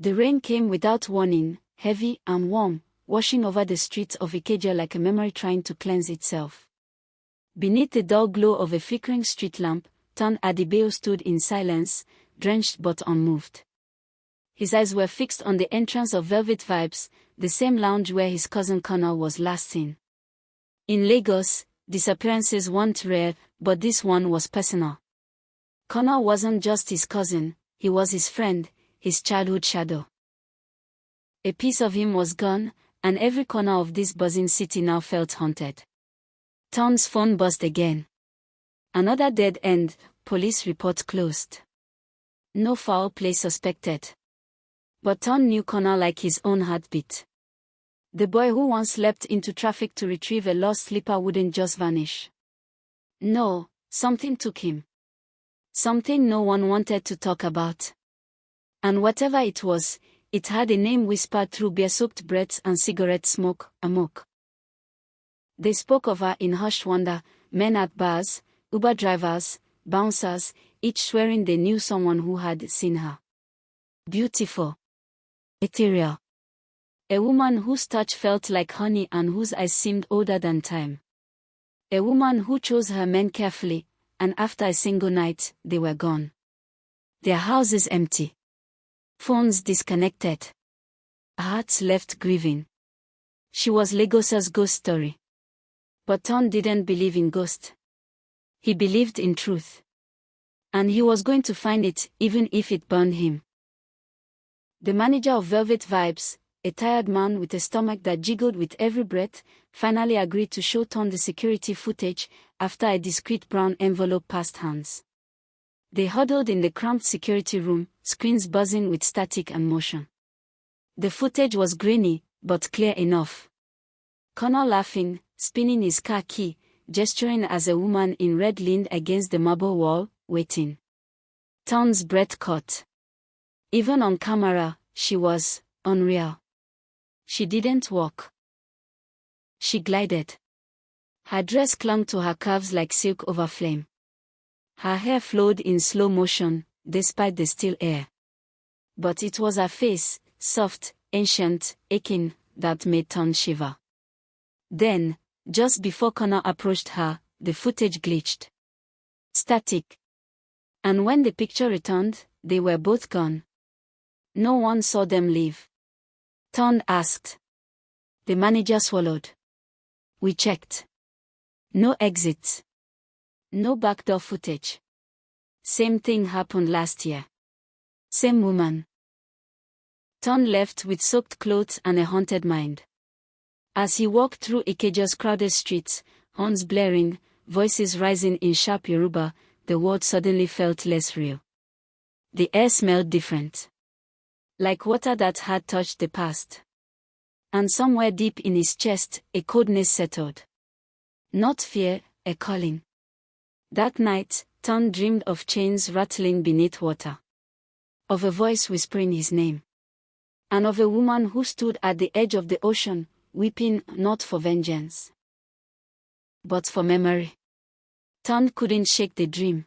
The rain came without warning, heavy and warm, washing over the streets of Ikeja like a memory trying to cleanse itself. Beneath the dull glow of a flickering street lamp, Ton Adibeo stood in silence, drenched but unmoved. His eyes were fixed on the entrance of Velvet Vibes, the same lounge where his cousin Connor was last seen. In Lagos, disappearances weren't rare, but this one was personal. Connor wasn't just his cousin, he was his friend, his childhood shadow. A piece of him was gone, and every corner of this buzzing city now felt haunted. Ton's phone buzzed again. Another dead end, police report closed. No foul play suspected. But Ton knew Connor like his own heartbeat. The boy who once leapt into traffic to retrieve a lost slipper wouldn't just vanish. No, something took him. Something no one wanted to talk about. And whatever it was, it had a name whispered through beer-soaked breaths and cigarette smoke, Amoke. They spoke of her in hushed wonder, men at bars, Uber drivers, bouncers, each swearing they knew someone who had seen her. Beautiful. Ethereal. A woman whose touch felt like honey and whose eyes seemed older than time. A woman who chose her men carefully, and after a single night, they were gone. Their houses empty. Phones disconnected. Hearts left grieving. She was Lagos's ghost story. But Ton didn't believe in ghosts. He believed in truth. And he was going to find it, even if it burned him. The manager of Velvet Vibes, a tired man with a stomach that jiggled with every breath, finally agreed to show Ton the security footage after a discreet brown envelope passed hands. They huddled in the cramped security room, screens buzzing with static and motion. The footage was grainy, but clear enough. Connor laughing, spinning his car key, gesturing as a woman in red leaned against the marble wall, waiting. Ton's breath caught. Even on camera, she was unreal. She didn't walk. She glided. Her dress clung to her calves like silk over flame. Her hair flowed in slow motion, despite the still air. But it was her face, soft, ancient, aching, that made Ton shiver. Then, just before Connor approached her, the footage glitched. Static. And when the picture returned, they were both gone. No one saw them leave. Ton asked. The manager swallowed. We checked. No exits. No backdoor footage. Same thing happened last year. Same woman. Ton left with soaked clothes and a haunted mind. As he walked through Ikeja's crowded streets, horns blaring, voices rising in sharp Yoruba, the world suddenly felt less real. The air smelled different. Like water that had touched the past. And somewhere deep in his chest, a coldness settled. Not fear, a calling. That night, Ton dreamed of chains rattling beneath water. Of a voice whispering his name. And of a woman who stood at the edge of the ocean, weeping not for vengeance, but for memory. Ton couldn't shake the dream.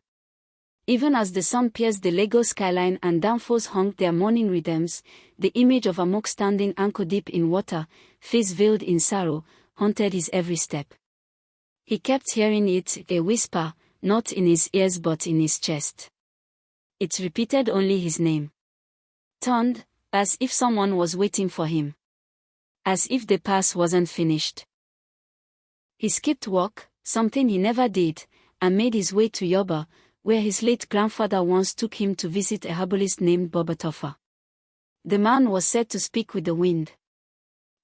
Even as the sun pierced the Lagos skyline and downfalls honked their morning rhythms, the image of Amoke standing ankle-deep in water, face veiled in sorrow, haunted his every step. He kept hearing it, a whisper, not in his ears but in his chest. It repeated only his name. Turned, as if someone was waiting for him. As if the pass wasn't finished. He skipped walk, something he never did, and made his way to Yoruba, where his late grandfather once took him to visit a herbalist named Bobatofa. The man was said to speak with the wind.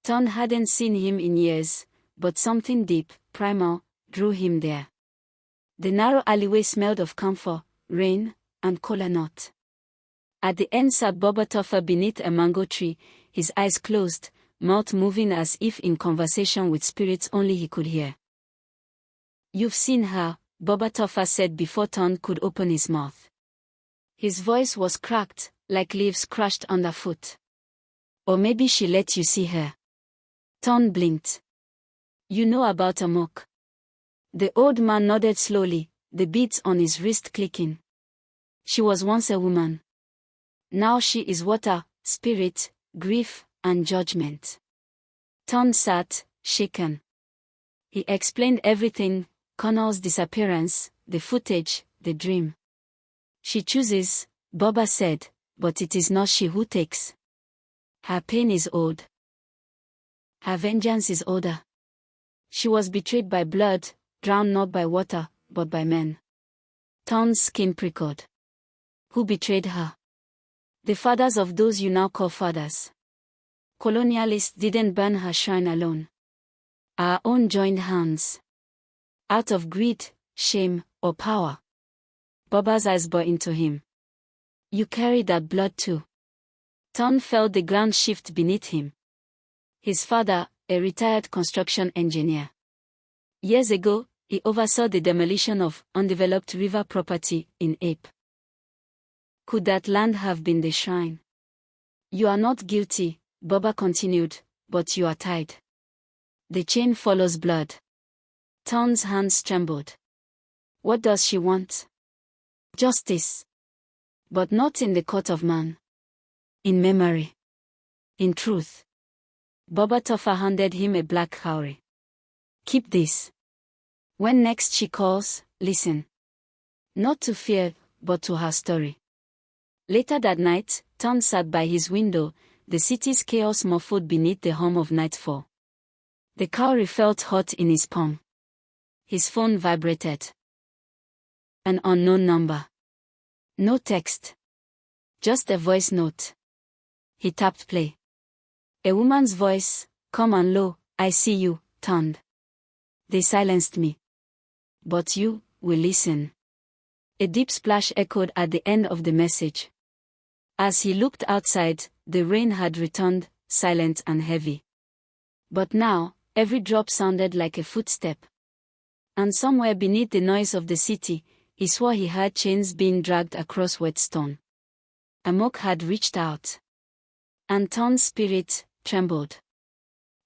Ton hadn't seen him in years, but something deep, primal, drew him there. The narrow alleyway smelled of camphor, rain, and kola nut. At the end sat Bobatofa beneath a mango tree, his eyes closed, mouth moving as if in conversation with spirits only he could hear. You've seen her, Bobatofa said before Ton could open his mouth. His voice was cracked, like leaves crushed underfoot. Or maybe she let you see her. Ton blinked. You know about Amoke. The old man nodded slowly, the beads on his wrist clicking. She was once a woman. Now she is water, spirit, grief, and judgment. Ton sat, shaken. He explained everything: Connell's disappearance, the footage, the dream. She chooses, Baba said, but it is not she who takes. Her pain is old. Her vengeance is older. She was betrayed by blood, drowned not by water, but by men. Ton's skin prickled. Who betrayed her? The fathers of those you now call fathers. Colonialists didn't burn her shrine alone. Our own joined hands. Out of greed, shame, or power. Baba's eyes bore into him. You carry that blood too. Ton felt the ground shift beneath him. His father, a retired construction engineer. Years ago, he oversaw the demolition of undeveloped river property in Ape. Could that land have been the shrine? You are not guilty, Baba continued, but you are tied. The chain follows blood. Ton's hands trembled. What does she want? Justice. But not in the court of man. In memory. In truth. Baba Toffa handed him a black cowrie. Keep this. When next she calls, listen. Not to fear, but to her story. Later that night, Ton sat by his window, the city's chaos muffled beneath the hum of nightfall. The cowrie felt hot in his palm. His phone vibrated. An unknown number. No text. Just a voice note. He tapped play. A woman's voice, calm and low, I see you, Ton. They silenced me. But you will listen. A deep splash echoed at the end of the message. As he looked outside, the rain had returned, silent and heavy. But now, every drop sounded like a footstep. And somewhere beneath the noise of the city, he swore he heard chains being dragged across wet stone. Amoke had reached out. And Ton's spirit trembled.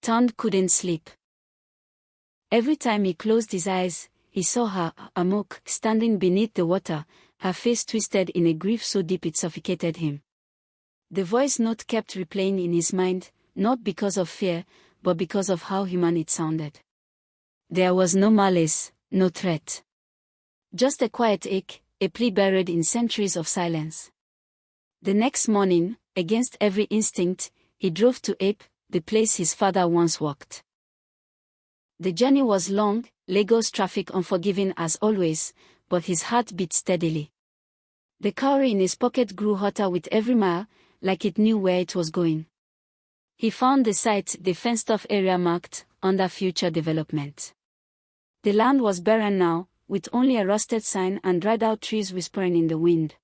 Ton couldn't sleep. Every time he closed his eyes, he saw her, Amoke, standing beneath the water, her face twisted in a grief so deep it suffocated him. The voice note kept replaying in his mind, not because of fear, but because of how human it sounded. There was no malice, no threat. Just a quiet ache, a plea buried in centuries of silence. The next morning, against every instinct, he drove to Ape, the place his father once walked. The journey was long, Lagos traffic unforgiving as always, but his heart beat steadily. The cowrie in his pocket grew hotter with every mile, like it knew where it was going. He found the site, the fenced-off area marked, under future development. The land was barren now, with only a rusted sign and dried-out trees whispering in the wind.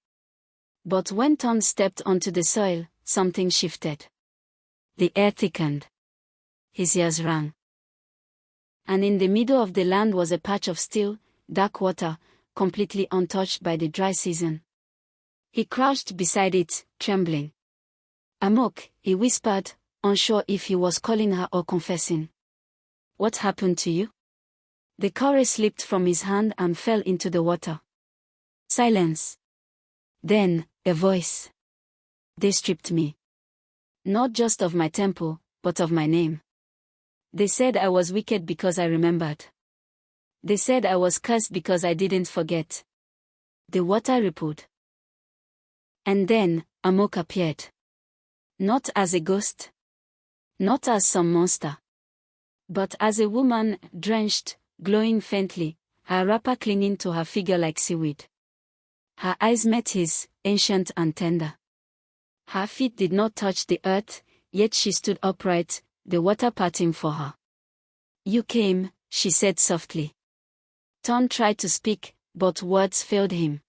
But when Ton stepped onto the soil, something shifted. The air thickened. His ears rang. And in the middle of the land was a patch of still, dark water, completely untouched by the dry season. He crouched beside it, trembling. Amoke, he whispered, unsure if he was calling her or confessing. What happened to you? The cowrie slipped from his hand and fell into the water. Silence. Then, a voice. They stripped me. Not just of my temple, but of my name. They said I was wicked because I remembered. They said I was cursed because I didn't forget. The water rippled. And then, Amoke appeared. Not as a ghost. Not as some monster. But as a woman, drenched, glowing faintly, her wrapper clinging to her figure like seaweed. Her eyes met his, ancient and tender. Her feet did not touch the earth, yet she stood upright, the water parting for her. You came, she said softly. Ton tried to speak, but words failed him.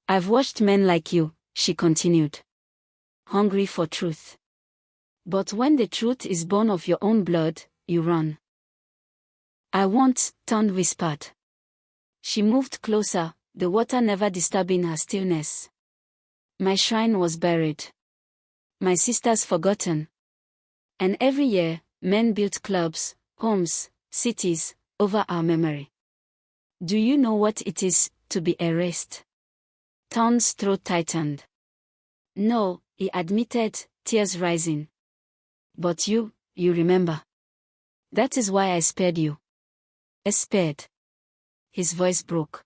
I've watched men like you, she continued. Hungry for truth. But when the truth is born of your own blood, you run. I won't, Ton whispered. She moved closer, the water never disturbing her stillness. My shrine was buried. My sisters forgotten. And every year, men built clubs, homes, cities, over our memory. Do you know what it is to be erased? Ton's throat tightened. No, he admitted, tears rising. But you remember. That is why I spared you. I spared. His voice broke.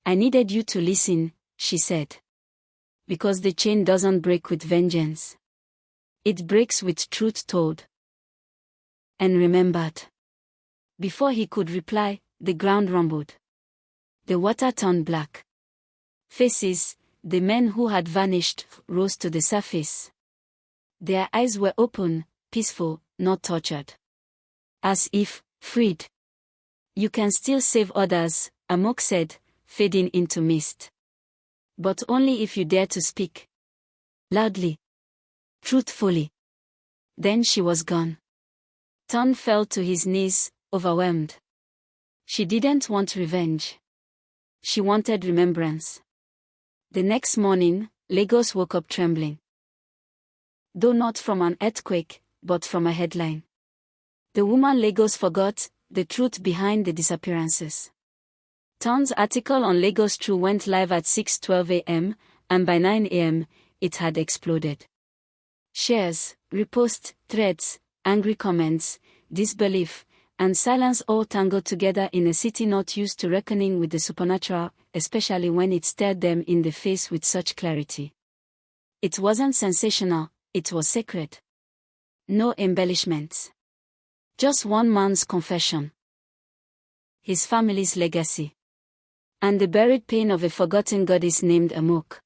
I needed you to listen, she said. Because the chain doesn't break with vengeance. It breaks with truth told. And remembered. Before he could reply, the ground rumbled. The water turned black. Faces, the men who had vanished, rose to the surface. Their eyes were open, peaceful, not tortured. As if, freed. You can still save others, Amoke said, fading into mist. But only if you dare to speak. Loudly. Truthfully. Then she was gone. Ton fell to his knees, overwhelmed. She didn't want revenge. She wanted remembrance. The next morning, Lagos woke up trembling. Though not from an earthquake, but from a headline. The woman Lagos forgot, the truth behind the disappearances. Ton's article on Lagos True went live at 6:12 a.m., and by 9 a.m., it had exploded. Shares, reposts, threads, angry comments, disbelief, and silence all tangled together in a city not used to reckoning with the supernatural, especially when it stared them in the face with such clarity. It wasn't sensational, it was sacred. No embellishments. Just one man's confession. His family's legacy. And the buried pain of a forgotten goddess named Amoke.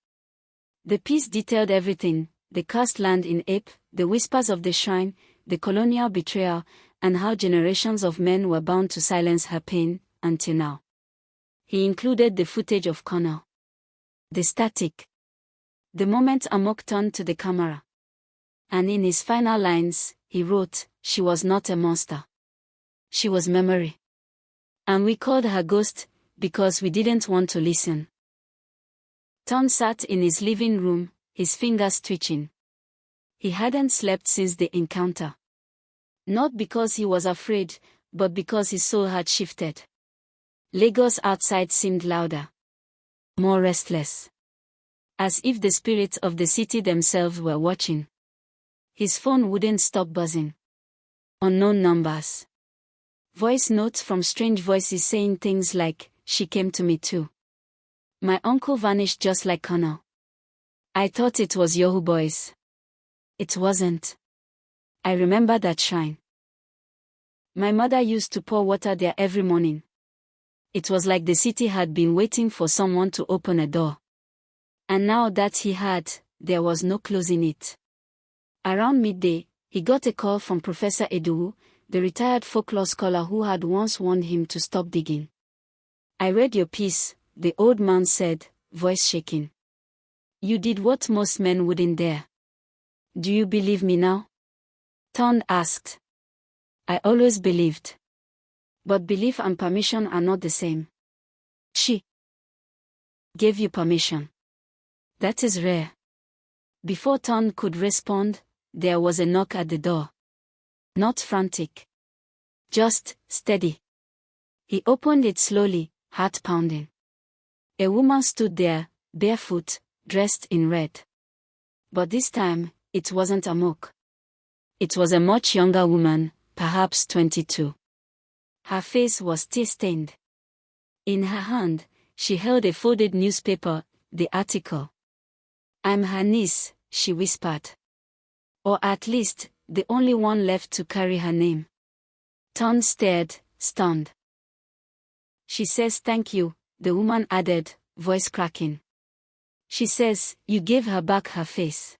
The piece detailed everything, the cursed land in Ape, the whispers of the shrine, the colonial betrayal, and how generations of men were bound to silence her pain, until now. He included the footage of Connor. The static. The moment Amoke turned to the camera. And in his final lines, he wrote, "She was not a monster. She was memory. And we called her ghost, because we didn't want to listen." Tom sat in his living room, his fingers twitching. He hadn't slept since the encounter. Not because he was afraid, but because his soul had shifted. Lagos outside seemed louder. More restless. As if the spirits of the city themselves were watching. His phone wouldn't stop buzzing. Unknown numbers. Voice notes from strange voices saying things like, "She came to me too. My uncle vanished just like Connor. I thought it was Yohu boys. It wasn't. I remember that shrine. My mother used to pour water there every morning. It was like the city had been waiting for someone to open a door. And now that he had, there was no closing it." Around midday, he got a call from Professor Edu, the retired folklore scholar who had once warned him to stop digging. "I read your piece," the old man said, voice shaking. "You did what most men wouldn't dare. Do you believe me now?" Ton asked. "I always believed. But belief and permission are not the same." "She gave you permission. That is rare." Before Ton could respond, there was a knock at the door. Not frantic. Just steady. He opened it slowly, heart pounding. A woman stood there, barefoot, dressed in red. But this time, it wasn't Amoke. It was a much younger woman, perhaps 22. Her face was tear-stained. In her hand, she held a folded newspaper, the article. "I'm her niece," she whispered. "Or at least, the only one left to carry her name." Ton stared, stunned. "She says thank you," the woman added, voice cracking. "She says, you gave her back her face."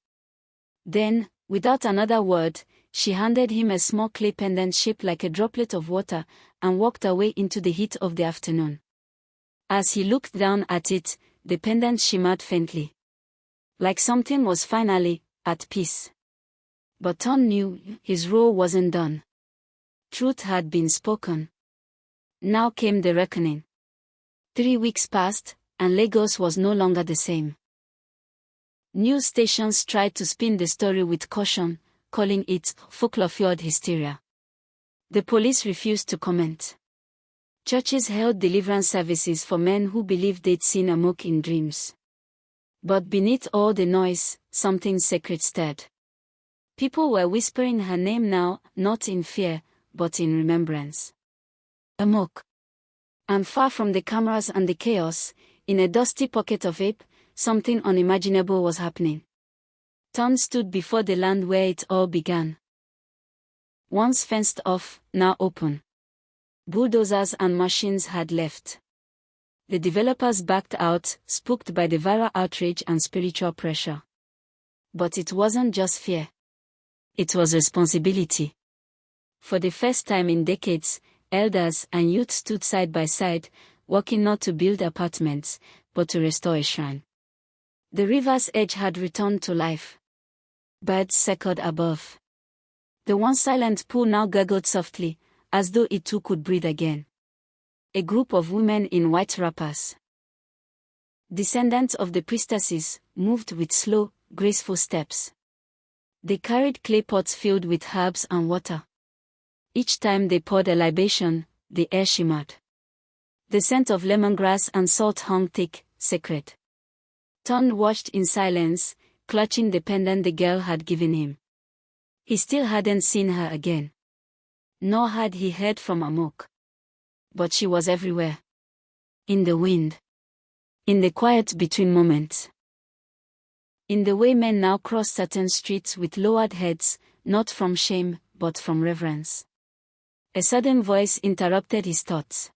Then, without another word, she handed him a small clay pendant shaped like a droplet of water, and walked away into the heat of the afternoon. As he looked down at it, the pendant shimmered faintly. Like something was finally at peace. But Tom knew his role wasn't done. Truth had been spoken. Now came the reckoning. 3 weeks passed, and Lagos was no longer the same. News stations tried to spin the story with caution, calling it folklore-fueled hysteria. The police refused to comment. Churches held deliverance services for men who believed they'd seen Amoke in dreams. But beneath all the noise, something sacred stirred. People were whispering her name now, not in fear, but in remembrance. Amoke. And far from the cameras and the chaos, in a dusty pocket of ape, something unimaginable was happening. Ton stood before the land where it all began. Once fenced off, now open. Bulldozers and machines had left. The developers backed out, spooked by the viral outrage and spiritual pressure. But it wasn't just fear. It was responsibility. For the first time in decades, elders and youth stood side by side, working not to build apartments, but to restore a shrine. The river's edge had returned to life. Birds circled above. The once silent pool now gurgled softly, as though it too could breathe again. A group of women in white wrappers, descendants of the priestesses, moved with slow, graceful steps. They carried clay pots filled with herbs and water. Each time they poured a libation, the air shimmered. The scent of lemongrass and salt hung thick, sacred. Ton watched in silence, clutching the pendant the girl had given him. He still hadn't seen her again. Nor had he heard from Amoke. But she was everywhere. In the wind. In the quiet between moments. In the way men now cross certain streets with lowered heads, not from shame, but from reverence. A sudden voice interrupted his thoughts.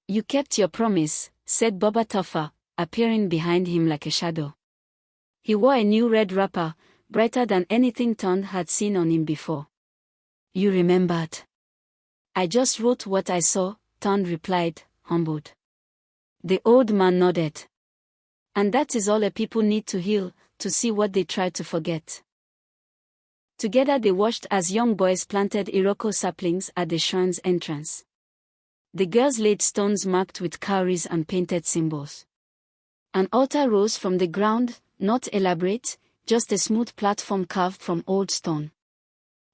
"You kept your promise," said Baba Toffa, appearing behind him like a shadow. He wore a new red wrapper, brighter than anything Ton had seen on him before. "You remembered." "I just wrote what I saw," Ton replied, humbled. The old man nodded. "And that is all a people need to heal, to see what they try to forget." Together they watched as young boys planted iroko saplings at the shrine's entrance. The girls laid stones marked with cowries and painted symbols. An altar rose from the ground, not elaborate, just a smooth platform carved from old stone.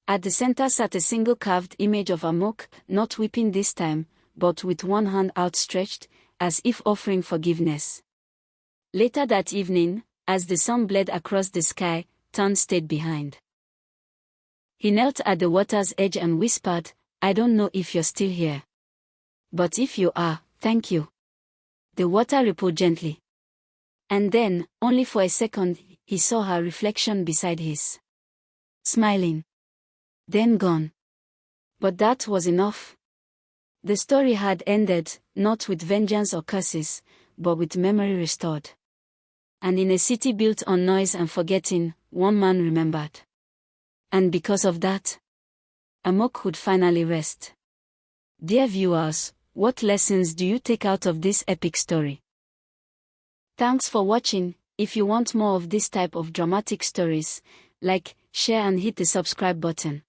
At the center sat a single carved image of Amoke, not weeping this time, but with one hand outstretched, as if offering forgiveness. Later that evening, as the sun bled across the sky, Ton stayed behind. He knelt at the water's edge and whispered, "I don't know if you're still here. But if you are, thank you." The water rippled gently. And then, only for a second, he saw her reflection beside his. Smiling. Then gone. But that was enough. The story had ended, not with vengeance or curses, but with memory restored. And in a city built on noise and forgetting, one man remembered. And because of that, Amoke could finally rest. Dear viewers, what lessons do you take out of this epic story? Thanks for watching. If you want more of this type of dramatic stories, like, share and hit the subscribe button.